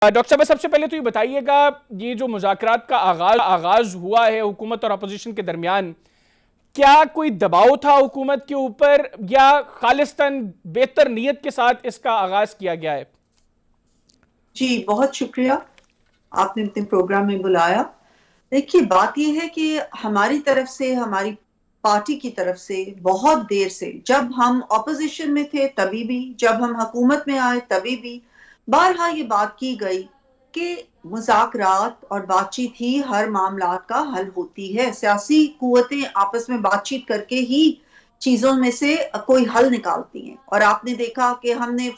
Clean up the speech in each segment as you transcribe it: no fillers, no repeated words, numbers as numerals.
Doctor صاحب سب سے پہلے تو یہ بتائیے گا، یہ جو مذاکرات کا آغاز ہوا ہے حکومت اور اپوزیشن کے درمیان، کیا کوئی دباؤ تھا حکومت کے اوپر یا خالصتاً بہتر نیت کے ساتھ اس کا آغاز کیا گیا ہے؟ جی بہت شکریہ، آپ نے اپنے پروگرام میں بلایا۔ دیکھیے بات یہ ہے کہ ہماری طرف سے، ہماری پارٹی کی طرف سے بہت دیر سے، جب ہم اپوزیشن میں تھے تبھی بھی، جب ہم حکومت میں آئے تبھی بھی بارہا یہ بات کی گئی کہ مذاکرات اور بات چیت ہی ہر معاملات کا حل ہوتی ہے۔ سیاسی قوتیں آپس میں بات چیت کر کے ہی چیزوں میں سے کوئی حل نکالتی ہیں، اور آپ نے دیکھا کہ ہم نے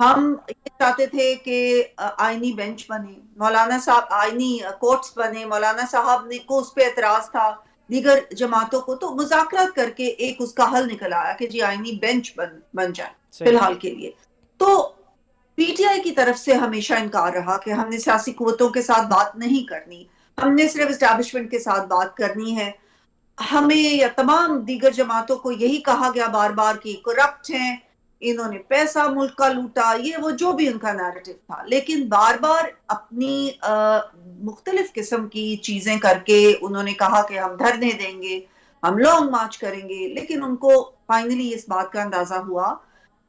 ہم یہ چاہتے تھے کہ آئینی بینچ بنے، مولانا صاحب آئینی کورٹس بنے، مولانا صاحب نے کو اس پہ اعتراض تھا، دیگر جماعتوں کو، تو مذاکرات کر کے ایک اس کا حل نکل آیا کہ جی آئینی بینچ بن جائے فی صحیح۔ الحال کے لیے۔ تو پی ٹی آئی کی طرف سے ہمیشہ انکار رہا کہ ہم نے سیاسی قوتوں کے ساتھ بات نہیں کرنی، ہم نے صرف اسٹیبلشمنٹ کے ساتھ بات کرنی ہے۔ ہمیں یا تمام دیگر جماعتوں کو یہی کہا گیا بار بار کہ کرپٹ ہیں، انہوں نے پیسہ ملک کا لوٹا، یہ وہ جو بھی ان کا نیریٹو تھا، لیکن بار بار اپنی مختلف قسم کی چیزیں کر کے انہوں نے کہا کہ ہم دھرنے دیں گے، ہم لانگ مارچ کریں گے، لیکن ان کو فائنلی اس بات کا اندازہ ہوا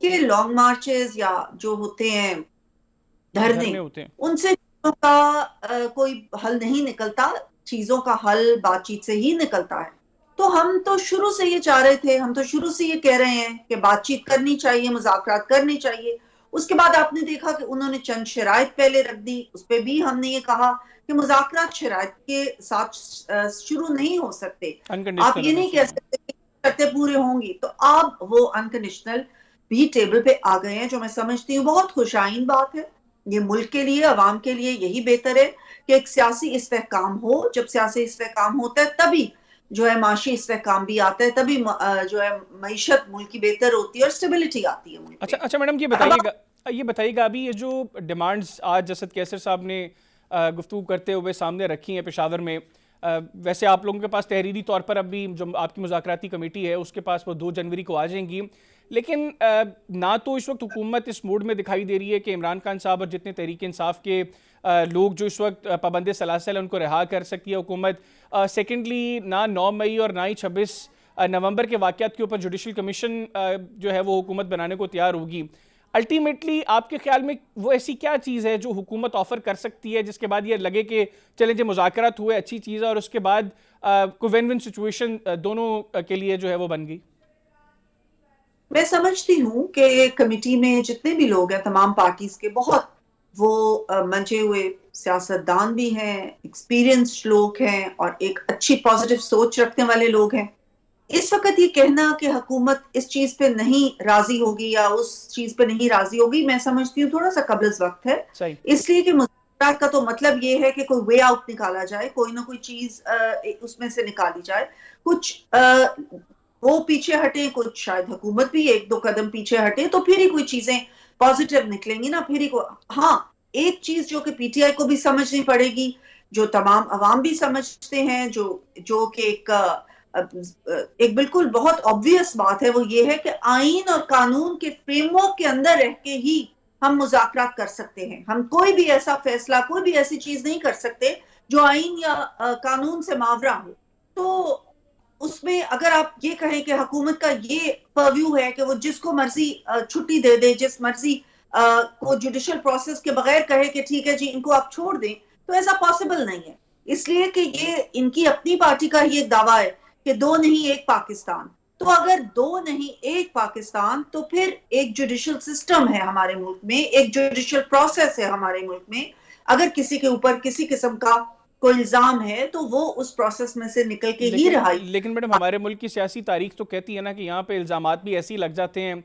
کہ لانگ مارچز یا جو ہوتے ہیں دھرنے، دھرنے ہوتے ہیں۔ ان سے چیزوں کا کوئی حل نہیں نکلتا، چیزوں کا حل بات چیت سے ہی نکلتا ہے۔ تو ہم تو شروع سے یہ چاہ رہے تھے، ہم تو شروع سے یہ کہہ رہے ہیں کہ بات چیت کرنی چاہیے، مذاکرات کرنی چاہیے۔ اس کے بعد آپ نے دیکھا کہ انہوں نے چند شرائط پہلے رکھ دی، اس پہ بھی ہم نے یہ کہا کہ مذاکرات شرائط کے ساتھ شروع نہیں ہو سکتے، آپ انکنڈیشنل یہ ہونے نہیں کہہ چاہیے۔ سکتے کہ شرطیں پورے ہوں گی۔ تو آپ وہ انکنڈیشنل بھی ٹیبل پہ آ گئے ہیں، جو میں سمجھتی ہوں بہت خوشائن بات ہے۔ یہ ملک کے لیے، عوام کے لیے یہی بہتر ہے کہ ایک سیاسی استحکام ہو۔ جب سیاسی استحکام ہوتا ہے تبھی جو ہے معاشی استحکام بھی آتا ہے، تبھی جو ہے معیشت ملک کی بہتر ہوتی ہے اور اسٹیبلٹی آتی ہے ملک میں۔ اچھا میڈم، اب یہ بتائیے گا ابھی یہ جو ڈیمانڈز آج اسد کیسر صاحب نے گفتگو کرتے ہوئے سامنے رکھی ہیں پشاور میں، ویسے آپ لوگوں کے پاس تحریری طور پر ابھی جو آپ کی مذاکراتی کمیٹی ہے اس کے پاس وہ 2 جنوری کو آ جائیں گی، لیکن نہ تو اس وقت حکومت اس موڈ میں دکھائی دے رہی ہے کہ عمران خان صاحب اور جتنے تحریک انصاف کے لوگ جو اس وقت پابند سلاسل ہیں ان کو رہا کر سکتی ہے حکومت۔ سیکنڈلی، نہ 9 مئی اور نہ ہی 26 نومبر کے واقعات کے اوپر جوڈیشل کمیشن جو ہے وہ حکومت بنانے کو تیار ہوگی۔ الٹیمیٹلی آپ کے خیال میں وہ ایسی کیا چیز ہے جو حکومت آفر کر سکتی ہے جس کے بعد یہ لگے کہ چلیں جو مذاکرات ہوئے اچھی چیز ہے، اور اس کے بعد کوئی ون ون سچویشن دونوں کے لیے جو ہے وہ بن گئی؟ میں سمجھتی ہوں کہ کمیٹی میں جتنے بھی لوگ ہیں تمام پارٹیز کے، بہت وہ منچے ہوئے سیاستدان بھی ہیں، ایکسپیرینسڈ لوگ ہیں، اور ایک اچھی پازیٹیو سوچ رکھنے والے لوگ ہیں۔ اس وقت یہ کہنا کہ حکومت اس چیز پہ نہیں راضی ہوگی یا اس چیز پہ نہیں راضی ہوگی، میں سمجھتی ہوں تھوڑا سا قبل از وقت ہے، صحیح۔ اس لیے کہ مذاکرات کا تو مطلب یہ ہے کہ کوئی وے آؤٹ نکالا جائے، کوئی نہ کوئی چیز اس میں سے نکالی جائے، کچھ وہ پیچھے ہٹیں، کچھ شاید حکومت بھی 1-2 قدم پیچھے ہٹے، تو پھر ہی کوئی چیزیں پازیٹیو نکلیں گی نا، پھر ہی ہاں ایک چیز جو کہ پی ٹی آئی کو بھی سمجھنی پڑے گی، جو تمام عوام بھی سمجھتے ہیں، جو کہ ایک بالکل بہت obvious بات ہے، وہ یہ ہے کہ آئین اور قانون کے فریم ورک کے اندر رہ کے ہی ہم مذاکرات کر سکتے ہیں۔ ہم کوئی بھی ایسا فیصلہ، کوئی بھی ایسی چیز نہیں کر سکتے جو آئین یا قانون سے ماورا ہو۔ تو اس میں اگر آپ یہ کہیں کہ حکومت کا یہ پرویو ہے کہ وہ جس کو مرضی چھٹی دے دے، جس مرضی کو جوڈیشل پروسیس کے بغیر کہے کہ ٹھیک ہے جی ان کو آپ چھوڑ دیں، تو ایسا پاسبل نہیں ہے، اس لیے کہ یہ ان کی اپنی پارٹی کا ہی ایک دعویٰ ہے کہ 2 نہیں 1 پاکستان۔ تو اگر 2 نہیں 1 پاکستان، تو پھر ایک جوڈیشل سسٹم ہے ہمارے ملک میں، ایک جوڈیشل پروسیس ہے ہمارے ملک میں، اگر کسی کے اوپر کسی قسم کا کوئی الزام ہے تو وہ اس پروسیس میں سے نکل کے ہی رہائی۔ لیکن میڈم، ہمارے ملک کی سیاسی تاریخ تو کہتی ہے نا کہ یہاں پہ الزامات بھی ایسے ہی لگ جاتے ہیں،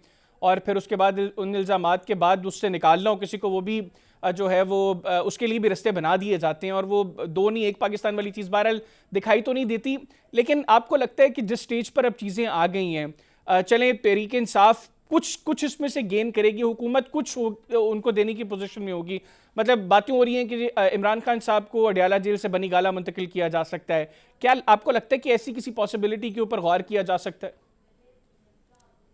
اور پھر اس کے بعد ان الزامات کے بعد اس سے نکالنا ہو کسی کو، وہ بھی جو ہے وہ اس کے لیے بھی رستے بنا دیے جاتے ہیں، اور وہ 2 نہیں 1 پاکستان والی چیز بہرحال دکھائی تو نہیں دیتی۔ لیکن آپ کو لگتا ہے کہ جس سٹیج پر اب چیزیں آ گئی ہیں، چلیں تحریک انصاف کچھ اس میں سے گین کرے گی، حکومت کچھ ان کو دینے کی پوزیشن میں ہوگی، مطلب باتیں ہو رہی ہیں کہ عمران خان صاحب کو اڈیالہ جیل سے بنی گالہ منتقل کیا جا سکتا ہے، کیا آپ کو لگتا ہے کہ ایسی کسی پاسبلٹی کے اوپر غور کیا جا سکتا ہے؟